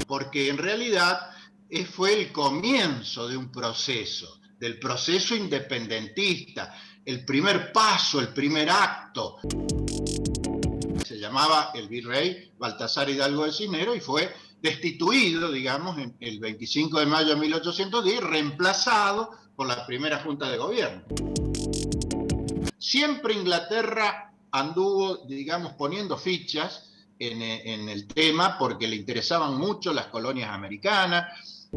porque en realidad fue el comienzo de un proceso, del proceso independentista, el primer paso, el primer acto. Se llamaba el virrey Baltasar Hidalgo de Cisneros y fue destituido, digamos, el 25 de mayo de 1810, reemplazado por la primera Junta de Gobierno. Siempre Inglaterra anduvo, digamos, poniendo fichas en el tema porque le interesaban mucho las colonias americanas.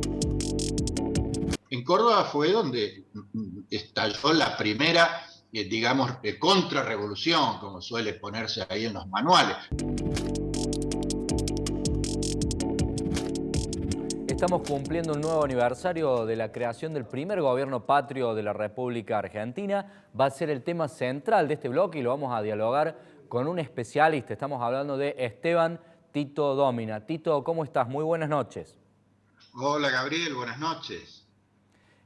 En Córdoba fue donde estalló la primera, digamos, contrarrevolución, como suele ponerse ahí en los manuales. Estamos cumpliendo un nuevo aniversario de la creación del primer gobierno patrio de la República Argentina. Va a ser el tema central de este bloque y lo vamos a dialogar con un especialista. Estamos hablando de Esteban Tito Domina. Tito, ¿cómo estás? Muy buenas noches. Hola Gabriel, buenas noches.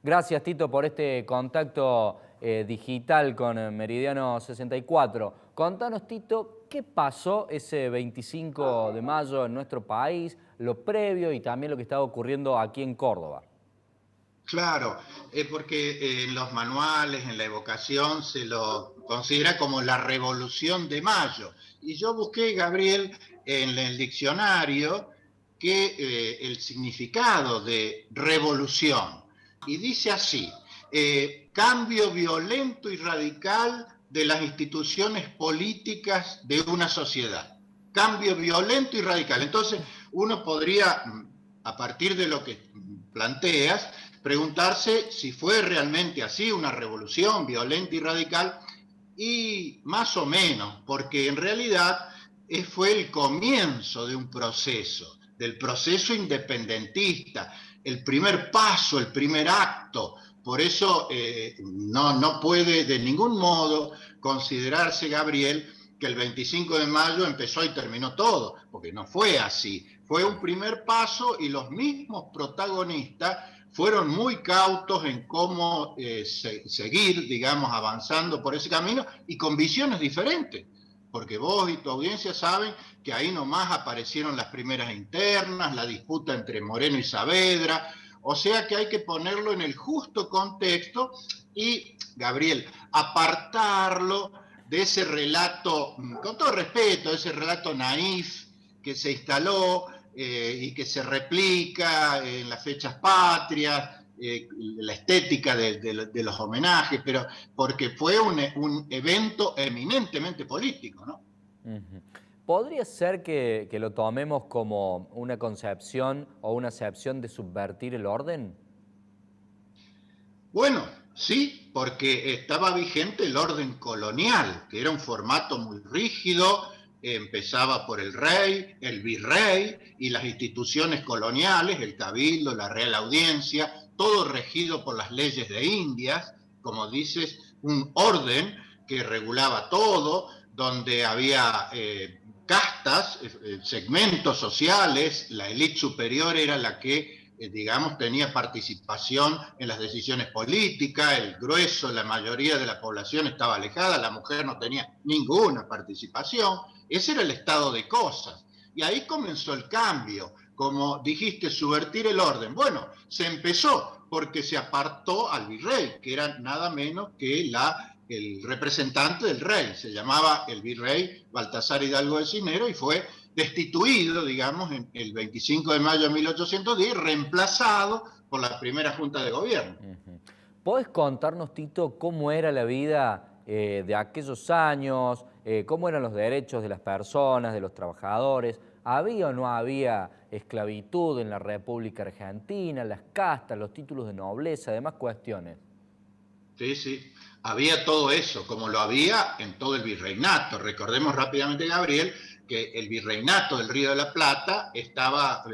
Gracias, Tito, por este contacto digital con Meridiano 64. Contanos, Tito, ¿qué pasó ese 25 de mayo en nuestro país, lo previo y también lo que estaba ocurriendo aquí en Córdoba? Claro, porque en los manuales, en la evocación, se lo considera como la Revolución de Mayo. Y yo busqué, Gabriel, en el diccionario que el significado de revolución. Y dice así, cambio violento y radical de las instituciones políticas de una sociedad. Cambio violento y radical. Entonces, uno podría, a partir de lo que planteas, preguntarse si fue realmente así, una revolución violenta y radical, y más o menos, porque en realidad fue el comienzo de un proceso, del proceso independentista, el primer paso, el primer acto. Por eso no puede de ningún modo considerarse, Gabriel, que el 25 de mayo empezó y terminó todo, porque no fue así. Fue un primer paso y los mismos protagonistas fueron muy cautos en cómo seguir, digamos, avanzando por ese camino y con visiones diferentes. Porque vos y tu audiencia saben que ahí nomás aparecieron las primeras internas, la disputa entre Moreno y Saavedra, o sea que hay que ponerlo en el justo contexto y, Gabriel, apartarlo de ese relato, con todo respeto, ese relato naif que se instaló y que se replica en las fechas patrias, la estética de los homenajes, pero porque fue un evento eminentemente político, ¿no? ¿Podría ser que lo tomemos como una concepción o una acepción de subvertir el orden? Bueno, sí, porque estaba vigente el orden colonial, que era un formato muy rígido, empezaba por el rey, el virrey y las instituciones coloniales, el cabildo, la real audiencia, todo regido por las leyes de Indias, como dices, un orden que regulaba todo, donde había castas, segmentos sociales, la élite superior era la que digamos, tenía participación en las decisiones políticas, el grueso, la mayoría de la población estaba alejada, la mujer no tenía ninguna participación, ese era el estado de cosas. Y ahí comenzó el cambio, como dijiste, subvertir el orden. Bueno, se empezó porque se apartó al virrey, que era nada menos que el representante del rey, se llamaba el virrey Baltasar Hidalgo de Cisneros y fue destituido, digamos, el 25 de mayo de 1810, reemplazado por la primera Junta de Gobierno. ¿Podés contarnos, Tito, cómo era la vida de aquellos años, cómo eran los derechos de las personas, de los trabajadores? ¿Había o no había esclavitud en la República Argentina, las castas, los títulos de nobleza, demás cuestiones? Sí, sí, había todo eso, como lo había en todo el virreinato. Recordemos rápidamente, Gabriel, que el virreinato del Río de la Plata estaba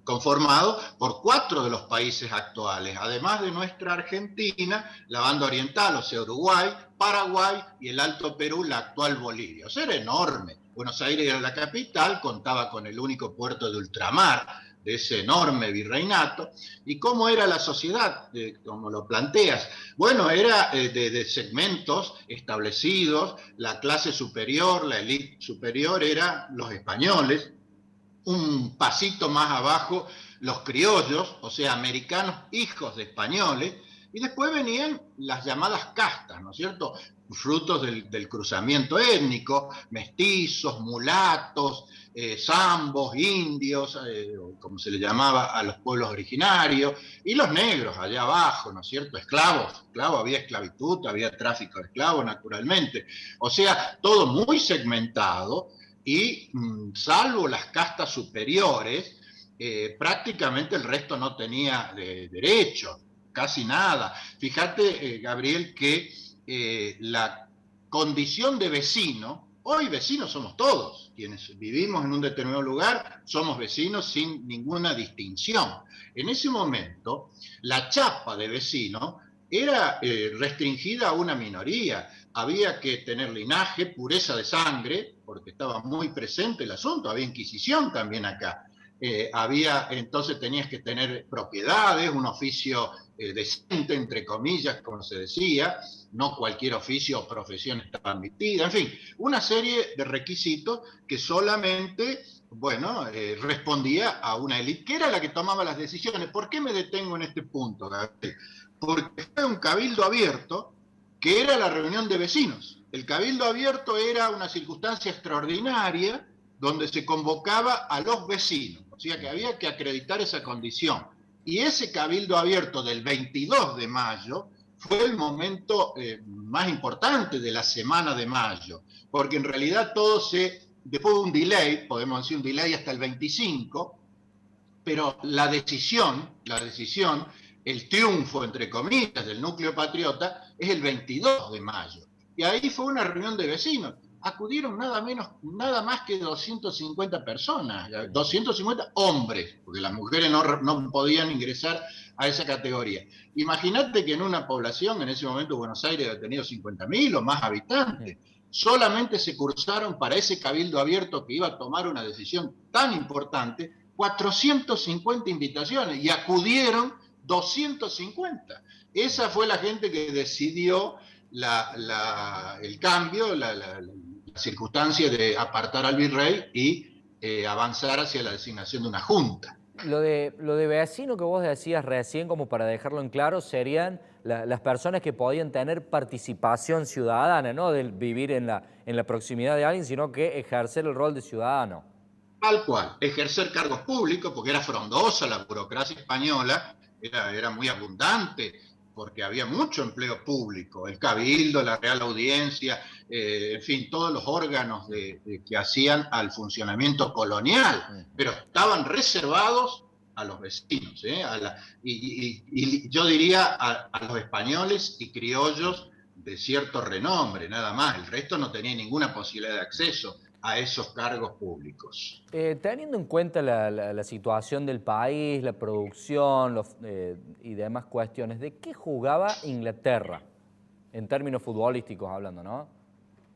conformado por 4 de los países actuales, además de nuestra Argentina, la banda oriental, o sea, Uruguay, Paraguay y el Alto Perú, la actual Bolivia. O sea, era enorme. Buenos Aires era la capital, contaba con el único puerto de ultramar de ese enorme virreinato. ¿Y cómo era la sociedad? Como lo planteas. Bueno, era de segmentos establecidos, la clase superior, la élite superior eran los españoles, un pasito más abajo los criollos, o sea, americanos hijos de españoles, y después venían las llamadas castas, ¿no es cierto? Frutos del cruzamiento étnico, mestizos, mulatos, zambos, indios, como se le llamaba a los pueblos originarios, y los negros allá abajo, ¿no es cierto? Esclavos, había esclavitud, había tráfico de esclavos, naturalmente. O sea, todo muy segmentado, y salvo las castas superiores, prácticamente el resto no tenía derecho, casi nada. Fíjate, Gabriel, que la condición de vecino, hoy vecinos somos todos, quienes vivimos en un determinado lugar, somos vecinos sin ninguna distinción. En ese momento, la chapa de vecino era restringida a una minoría. Había que tener linaje, pureza de sangre, porque estaba muy presente el asunto, había inquisición también acá. Entonces tenías que tener propiedades, un oficio decente, entre comillas, como se decía, no cualquier oficio o profesión estaba admitida, en fin, una serie de requisitos que solamente, bueno, respondía a una élite, que era la que tomaba las decisiones. ¿Por qué me detengo en este punto, Gabriel? Porque fue un cabildo abierto, que era la reunión de vecinos. El cabildo abierto era una circunstancia extraordinaria donde se convocaba a los vecinos, o sea que había que acreditar esa condición. Y ese cabildo abierto del 22 de mayo fue el momento más importante de la semana de mayo, porque en realidad después de un delay, podemos decir un delay hasta el 25, pero la decisión, el triunfo, entre comillas, del núcleo patriota es el 22 de mayo. Y ahí fue una reunión de vecinos. Acudieron nada más que 250 personas, 250 hombres, porque las mujeres no podían ingresar a esa categoría. Imagínate que en una población, en ese momento Buenos Aires ha tenido 50.000 o más habitantes, solamente se cursaron para ese cabildo abierto que iba a tomar una decisión tan importante 450 invitaciones y acudieron 250. Esa fue la gente que decidió el cambio, la circunstancia de apartar al virrey y avanzar hacia la designación de una junta. Lo de vecino que vos decías recién, como para dejarlo en claro, serían las personas que podían tener participación ciudadana, no del vivir en la proximidad de alguien, sino que ejercer el rol de ciudadano. Tal cual, ejercer cargos públicos, porque era frondosa la burocracia española, era muy abundante, porque había mucho empleo público, el cabildo, la Real Audiencia, en fin, todos los órganos que hacían al funcionamiento colonial, pero estaban reservados a los vecinos, y yo diría a los españoles y criollos de cierto renombre, nada más, el resto no tenía ninguna posibilidad de acceso a esos cargos públicos. Teniendo en cuenta la situación del país, la producción y demás cuestiones, ¿de qué jugaba Inglaterra? En términos futbolísticos hablando, ¿no?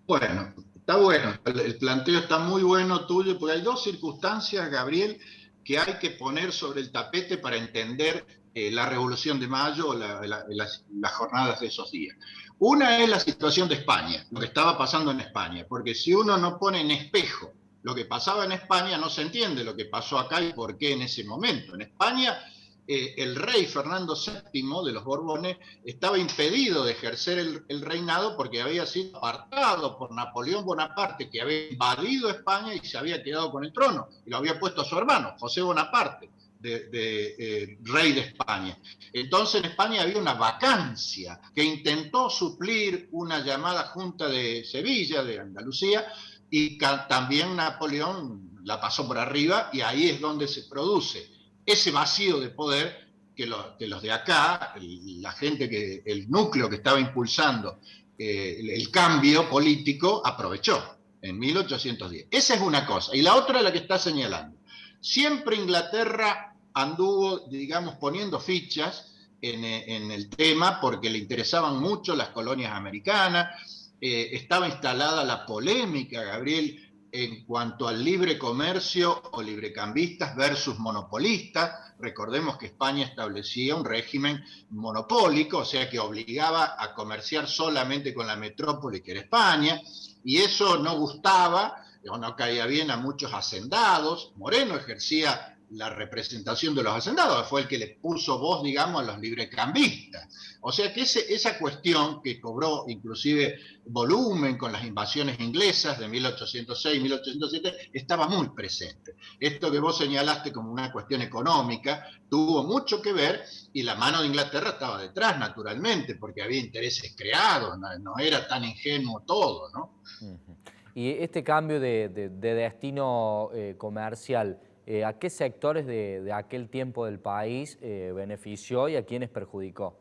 Bueno, está bueno, el planteo está muy bueno tuyo, porque hay dos circunstancias, Gabriel, que hay que poner sobre el tapete para entender la Revolución de Mayo o las jornadas de esos días. Una es la situación de España, lo que estaba pasando en España, porque si uno no pone en espejo lo que pasaba en España, no se entiende lo que pasó acá y por qué en ese momento. En España, el rey Fernando VII de los Borbones estaba impedido de ejercer el reinado porque había sido apartado por Napoleón Bonaparte, que había invadido España y se había quedado con el trono, y lo había puesto a su hermano, José Bonaparte, rey de España. Entonces en España había una vacancia que intentó suplir una llamada Junta de Sevilla, de Andalucía, y también Napoleón la pasó por arriba, y ahí es donde se produce ese vacío de poder que los de acá, la gente, el núcleo que estaba impulsando el cambio político, aprovechó en 1810. Esa es una cosa. Y la otra es la que está señalando. Siempre Inglaterra anduvo, digamos, poniendo fichas en el tema porque le interesaban mucho las colonias americanas. Estaba instalada la polémica, Gabriel, en cuanto al libre comercio o librecambistas versus monopolistas. Recordemos que España establecía un régimen monopólico, o sea que obligaba a comerciar solamente con la metrópoli que era España, y eso no gustaba o no caía bien a muchos hacendados. Moreno ejercía la representación de los hacendados, fue el que le puso voz, digamos, a los librecambistas. O sea que esa cuestión que cobró inclusive volumen con las invasiones inglesas de 1806, 1807, estaba muy presente. Esto que vos señalaste como una cuestión económica tuvo mucho que ver, y la mano de Inglaterra estaba detrás, naturalmente, porque había intereses creados, no era tan ingenuo todo, ¿no? Ujú. Y este cambio de destino comercial, ¿a qué sectores de aquel tiempo del país benefició y a quiénes perjudicó?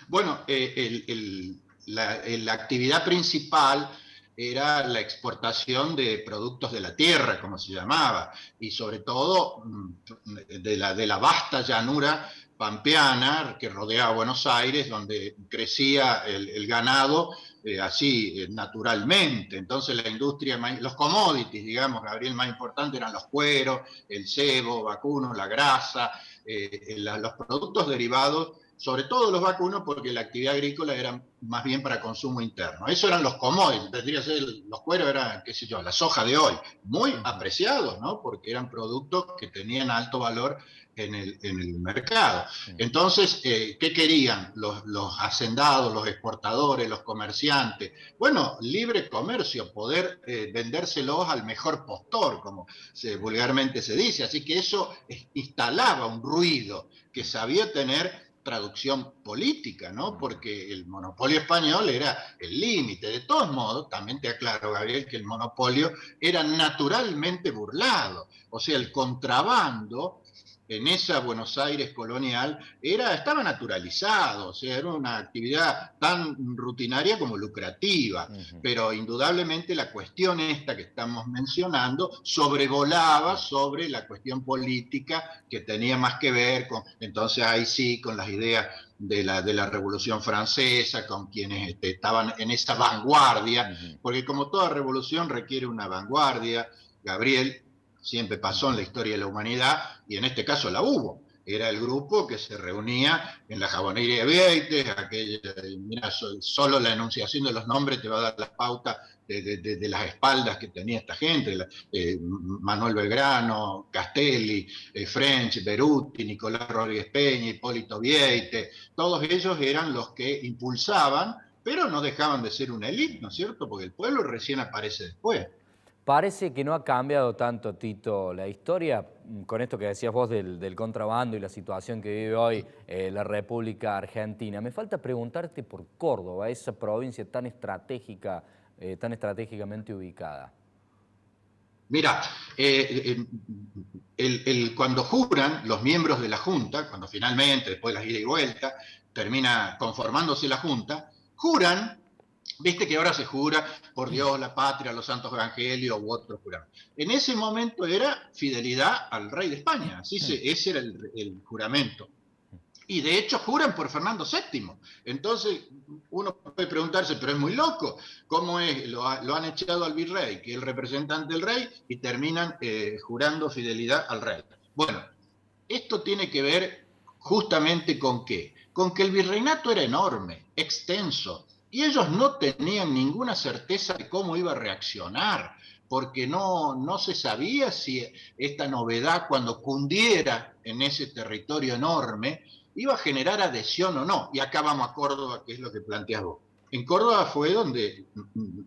Bueno, la actividad principal era la exportación de productos de la tierra, como se llamaba, y sobre todo de la vasta llanura pampeana que rodeaba Buenos Aires, donde crecía el ganado así naturalmente. Entonces la industria, los commodities, digamos, Gabriel, más importante eran los cueros, el cebo vacuno, la grasa, los productos derivados, sobre todo los vacunos, porque la actividad agrícola era más bien para consumo interno. Eso eran los commodities, tendría que ser, los cueros eran, qué sé yo, la soja de hoy, muy apreciados, ¿no? Porque eran productos que tenían alto valor en el mercado. Entonces, ¿qué querían los hacendados, los exportadores, los comerciantes? Bueno, libre comercio, poder vendérselos al mejor postor, como vulgarmente se dice. Así que eso instalaba un ruido que sabía tener traducción política, ¿no? Porque el monopolio español era el límite. De todos modos, también te aclaro, Gabriel, que el monopolio era naturalmente burlado. O sea, el contrabando en esa Buenos Aires colonial estaba naturalizado, o sea, era una actividad tan rutinaria como lucrativa, pero indudablemente la cuestión esta que estamos mencionando sobrevolaba sobre la cuestión política que tenía más que ver con, entonces ahí sí, con las ideas de la Revolución Francesa, con quienes estaban en esa vanguardia, porque como toda revolución requiere una vanguardia, Gabriel, siempre pasó en la historia de la humanidad, y en este caso la hubo. Era el grupo que se reunía en la jabonería de Vieites, mira, solo la enunciación de los nombres te va a dar la pauta de las espaldas que tenía esta gente, Manuel Belgrano, Castelli, French, Beruti, Nicolás Rodríguez Peña, Hipólito Vieites, todos ellos eran los que impulsaban, pero no dejaban de ser una élite, ¿no es cierto? Porque el pueblo recién aparece después. Parece que no ha cambiado tanto, Tito, la historia, con esto que decías vos del contrabando y la situación que vive hoy la República Argentina. Me falta preguntarte por Córdoba, esa provincia tan estratégica, tan estratégicamente ubicada. Mira, cuando juran los miembros de la Junta, cuando finalmente, después de la ida y vuelta, termina conformándose la Junta, juran. Viste que ahora se jura por Dios, la patria, los santos evangelios u otros juramentos. En ese momento era fidelidad al rey de España, ese era el juramento. Y de hecho juran por Fernando VII. Entonces uno puede preguntarse, pero es muy loco, ¿cómo es? Lo han echado al virrey, que es el representante del rey, y terminan jurando fidelidad al rey. Bueno, esto tiene que ver justamente con qué, con que el virreinato era enorme, extenso, y ellos no tenían ninguna certeza de cómo iba a reaccionar, porque no se sabía si esta novedad, cuando cundiera en ese territorio enorme, iba a generar adhesión o no. Y acá vamos a Córdoba, que es lo que planteas vos. En Córdoba fue donde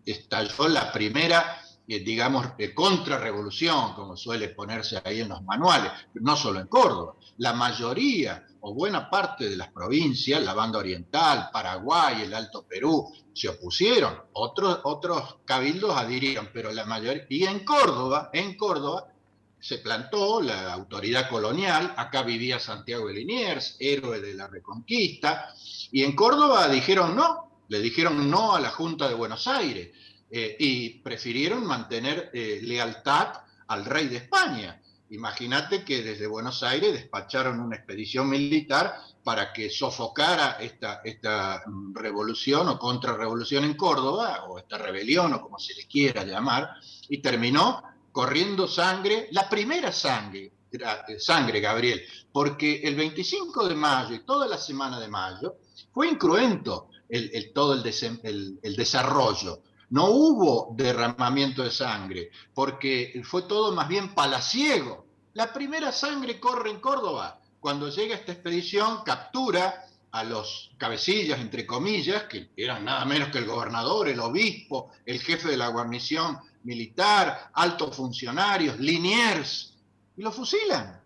estalló la primera, digamos, contrarrevolución, como suele ponerse ahí en los manuales, no solo en Córdoba. La mayoría o buena parte de las provincias, la banda oriental, Paraguay, el Alto Perú, se opusieron. Otros cabildos adhirieron, pero la mayoría. Y en Córdoba se plantó la autoridad colonial, acá vivía Santiago de Liniers, héroe de la Reconquista, y en Córdoba le dijeron no a la Junta de Buenos Aires, y prefirieron mantener lealtad al rey de España. Imagínate que desde Buenos Aires despacharon una expedición militar para que sofocara esta revolución o contrarrevolución en Córdoba, o esta rebelión, o como se le quiera llamar, y terminó corriendo sangre, la primera sangre, Gabriel, porque el 25 de mayo y toda la semana de mayo fue incruento todo el desarrollo. No hubo derramamiento de sangre, porque fue todo más bien palaciego. La primera sangre corre en Córdoba. Cuando llega esta expedición, captura a los cabecillas, entre comillas, que eran nada menos que el gobernador, el obispo, el jefe de la guarnición militar, altos funcionarios, Liniers, y lo fusilan,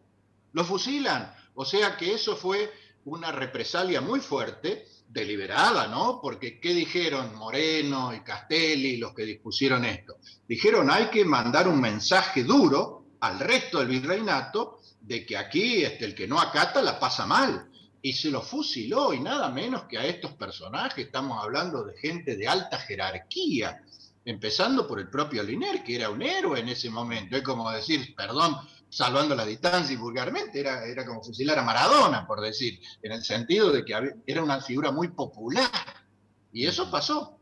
lo fusilan. O sea que eso fue una represalia muy fuerte, deliberada, ¿no? Porque ¿qué dijeron Moreno y Castelli, los que dispusieron esto? Dijeron, hay que mandar un mensaje duro al resto del virreinato de que aquí el que no acata la pasa mal. Y se lo fusiló, y nada menos que a estos personajes. Estamos hablando de gente de alta jerarquía, empezando por el propio Liniers, que era un héroe en ese momento. Es como decir, perdón, salvando la distancia y vulgarmente, era como fusilar a Maradona, por decir, en el sentido de que era una figura muy popular. Y eso pasó.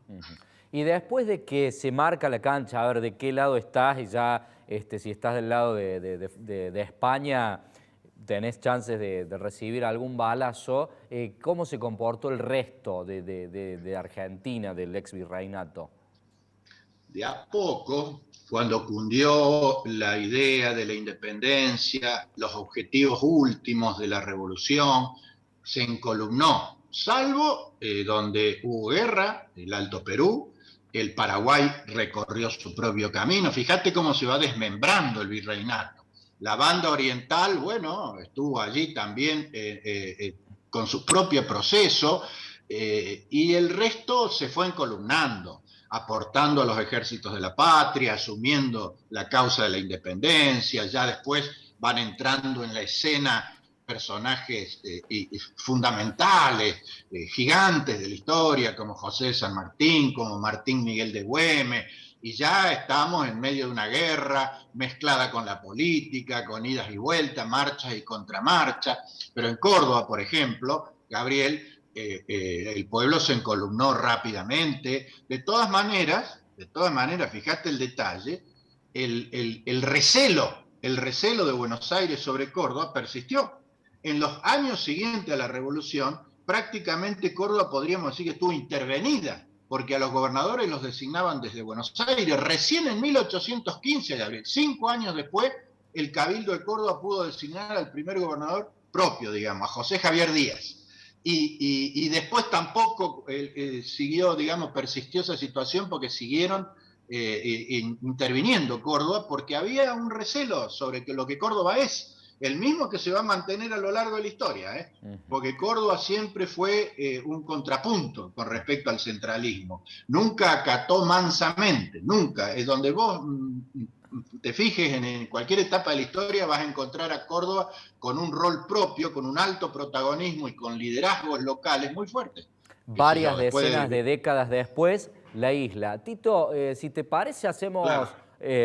Y después de que se marca la cancha, a ver de qué lado estás, y ya si estás del lado de España, tenés chances de recibir algún balazo, ¿cómo se comportó el resto de Argentina, del ex virreinato? De a poco, cuando cundió la idea de la independencia, los objetivos últimos de la revolución, se encolumnó, salvo donde hubo guerra, el Alto Perú, el Paraguay recorrió su propio camino. Fíjate cómo se va desmembrando el virreinato. La banda oriental, bueno, estuvo allí también con su propio proceso, y el resto se fue encolumnando, aportando a los ejércitos de la patria, asumiendo la causa de la independencia. Ya después van entrando en la escena personajes fundamentales, gigantes de la historia, como José de San Martín, como Martín Miguel de Güemes, y ya estamos en medio de una guerra mezclada con la política, con idas y vueltas, marchas y contramarchas. Pero en Córdoba, por ejemplo, Gabriel, el pueblo se encolumnó rápidamente. De todas maneras, fíjate el detalle, el recelo de Buenos Aires sobre Córdoba persistió. En los años siguientes a la revolución, prácticamente Córdoba podríamos decir que estuvo intervenida, porque a los gobernadores los designaban desde Buenos Aires. Recién en 1815, Gabriel, 5 años después, el Cabildo de Córdoba pudo designar al primer gobernador propio, digamos, a José Javier Díaz. Y después tampoco siguió, digamos, persistió esa situación porque siguieron interviniendo Córdoba, porque había un recelo sobre lo que Córdoba es, el mismo que se va a mantener a lo largo de la historia, porque Córdoba siempre fue un contrapunto con respecto al centralismo. Nunca acató mansamente, nunca. Es donde vos te fijes en cualquier etapa de la historia, vas a encontrar a Córdoba con un rol propio, con un alto protagonismo y con liderazgos locales muy fuertes. Varias decenas de décadas después, la isla. Tito, si te parece, hacemos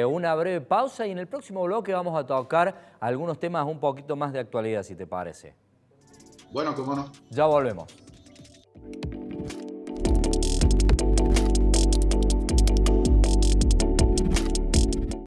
una breve pausa y en el próximo bloque vamos a tocar algunos temas un poquito más de actualidad, si te parece. Bueno, cómo no. Ya volvemos.